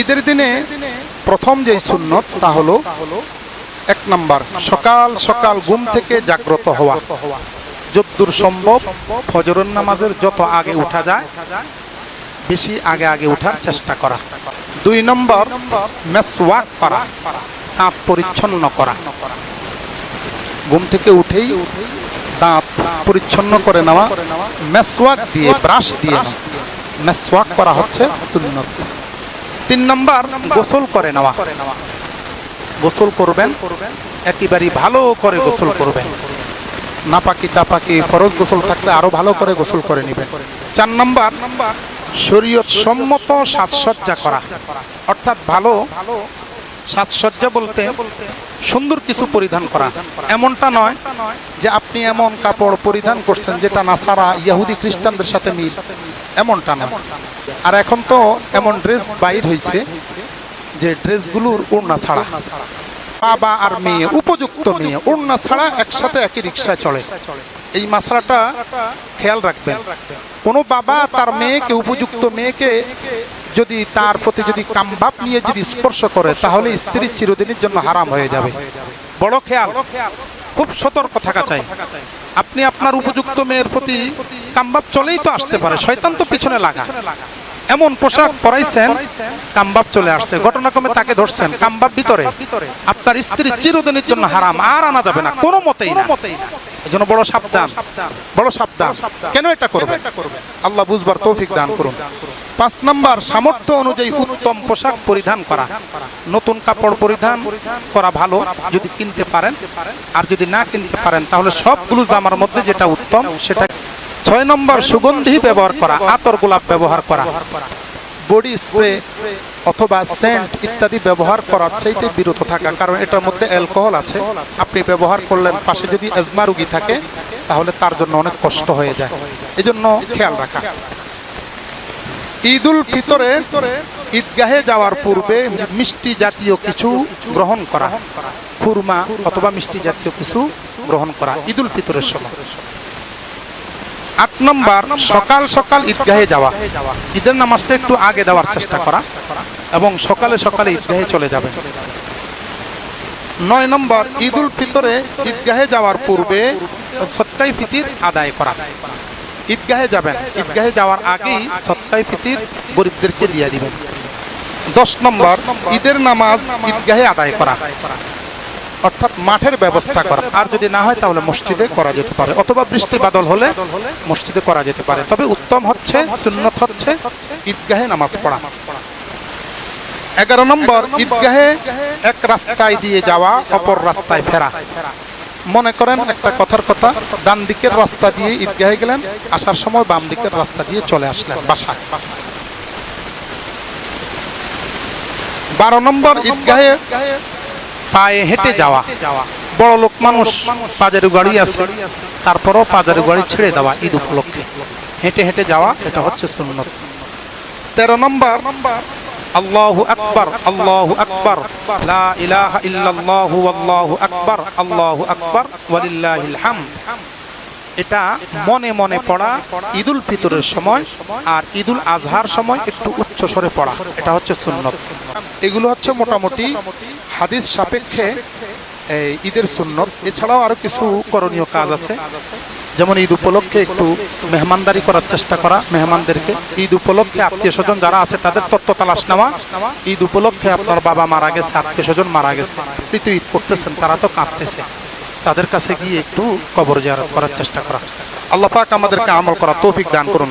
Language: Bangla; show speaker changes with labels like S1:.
S1: ঈদের দিনে প্রথম যে সুন্নত তা হলো 1 নম্বর সকাল সকাল ঘুম থেকে জাগ্রত হওয়া, যতদূর সম্ভব ফজরের নামাজের যত আগে উঠা যায় বেশি আগে আগে উঠার চেষ্টা করা। 2 নম্বর মেসওয়াক করা, দাঁত পরিচ্ছন্ন করা, ঘুম থেকে উঠেই দাঁত পরিচ্ছন্ন করে নেওয়া, মেসওয়াক দিয়ে ব্রাশ দিয়ে মেসওয়াক করা হচ্ছে সুন্নত। 3 নম্বর গোসল করে নেওয়া, গোসল করবেন একেবারে ভালো করে গোসল করবেন, নাপাকি টাপাকি ফরজ গোসল থাকলে আরো ভালো করে গোসল করে নেবেন। 4 নম্বর শরীয়ত সম্মত সাজসজ্জা করা, অর্থাৎ ভালো সাজসজ্জা বলতে সুন্দর কিছু পরিধান করা। এমনটা নয় যে আপনি এমন কাপড় পরিধান করছেন যেটা নাসারা ইহুদি খ্রিস্টানদের সাথে মিল, এমনটা না। আর এখন তো এমন ড্রেস বাইর হয়েছে যে ড্রেসগুলোর ওড়না ছাড়া, বাবা আর মেয়ে উপযুক্ত মেয়ে ওড়না ছাড়া একসাথে একই রিক্সায় চলে। এই মাসলাটা খেয়াল রাখবেন। কোনো বাবা তার মেয়েকে, উপযুক্ত মেয়েকে যদি তার প্রতি যদি কামভাব নিয়ে যদি স্পর্শ করে তাহলে স্ত্রীর চিরদিনের জন্য হারাম হয়ে যাবে। বড় খেয়াল, খুব সতর্ক থাকা চাই। আপনি আপনার উপযুক্ত মেয়ের প্রতি কামভাব চলেই তো আসতে পারে, শয়তান তো পিছনে লাগা। এমন পোশাক পরাইছেন কামভাব চলে আসছে, ঘটনাক্রমে তাকে ধরছেন কামভাব ভিতরে, আপনার স্ত্রীর চিরদিনের জন্য হারাম, আর আনা যাবে না কোনো মতেই না। এজন্য বড় সাবধান, বড় সাবধান। কেন এটা করবে? আল্লাহ বুঝবার তৌফিক দান করুন। 5 নম্বর সামর্থ্য অনুযায়ী উত্তম পোশাক পরিধান করা, নতুন কাপড় পরিধান করা ভালো যদি কিনতে পারেন, আর যদি না কিনতে পারেন তাহলে সবগুলো জামার মধ্যে যেটা উত্তম সেটা। 6 নম্বর সুগন্ধি ব্যবহার করা, আতর গোলাপ ব্যবহার করা, বডি স্প্রে অথবা সেন্ট ইত্যাদি ব্যবহার করার চাইতে বিরত থাকা, কারণ এটার মধ্যে অ্যালকোহল আছে। আপনি ব্যবহার করলেন, পাশে যদি অ্যাজমা রোগী থাকে তাহলে তার জন্য অনেক কষ্ট হয়ে যায়, এজন্য খেয়াল রাখা। ঈদুল ফিতরে ঈদগাহে যাওয়ার পূর্বে মিষ্টি জাতীয় কিছু গ্রহণ করা, খুরমা অথবা মিষ্টি জাতীয় কিছু গ্রহণ করা ঈদুল ফিতরের সময়। 8 নম্বর সকাল সকাল ঈদগাহে যাওয়া, ঈদের নামাজটা একটু আগে দেওয়ার চেষ্টা করা এবং সকালে সকালে ঈদগাহে চলে যাবেন। 9 নম্বর ঈদুল ফিতরে ঈদগাহে যাওয়ার পূর্বে সদকায়ে ফিতির আদায় করা। ঈদগাহে যাবেন, ঈদগাহে যাওয়ার আগেই সদকায়ে ফিতির গরিবদেরকে দিয়ে দিবেন। 10 নম্বর ঈদের নামাজ ঈদগাহে আদায় করা, অর্থাৎ মাঠের ব্যবস্থা করা, আর যদি না হয় তাহলে মসজিদে করা যেতে পারে, অথবা বৃষ্টি বাদল হলে মসজিদে করা যেতে পারে। তবে উত্তম হচ্ছে, সুন্নত হচ্ছে ঈদগাহে নামাজ পড়া। 11 নম্বর ঈদগাহে এক রাস্তায় দিয়ে যাওয়া, অপর রাস্তায় ফেরা। মনে করেন একটা কথার কথা, ডান দিকের রাস্তা দিয়ে ঈদগাহে গেলেন, আসার সময় বাম দিকের রাস্তা দিয়ে চলে আসলেন বাসায়। 12 নম্বর ঈদগাহে পায়ে হেঁটে যাওয়া, বড় লোক মানুষ পাজারু গাড়ি আছে তারপরও পাজারু গাড়ি ছেড়ে দেওয়া, ঈদ উপলক্ষে হেঁটে হেঁটে যাওয়া, এটা হচ্ছে সুন্নত। 13 নম্বর আল্লাহু আকবার, আল্লাহু আকবার, লা ইলাহা ইল্লাল্লাহু আল্লাহু আকবার, আল্লাহু আকবার ওয়ালিল্লাহিল হামদ। এটা মনে মনে পড়া ঈদুল ফিতরের সময়, আর ঈদুল আজহার সময় একটু উচ্চ স্বরে পড়া, এটা হচ্ছে সুন্নত। এগুলো হচ্ছে মোটামুটি হাদিস সাপেক্ষে এই ঈদের সুন্নত। এছাড়াও আরো কিছু করণীয় কাজ আছে, যেমন ঈদ উপলক্ষে একটু মেহমানদারি করার চেষ্টা করা, মেহমানদেরকে ঈদ উপলক্ষে আত্মীয় স্বজন যারা আছে তাদের তত্ত্ব তালাশ নেওয়া। ঈদ উপলক্ষে আপনার বাবা মারা গেছে, আত্মীয় স্বজন মারা গেছে, আপনি তো ঈদ করতেছেন, তারা তো কাঁদতেছে, তাদের কাছে গিয়ে একটু কবর জিয়ারত করার চেষ্টা করা। আল্লাহ পাক আমাদেরকে আমল করার তৌফিক দান করুন।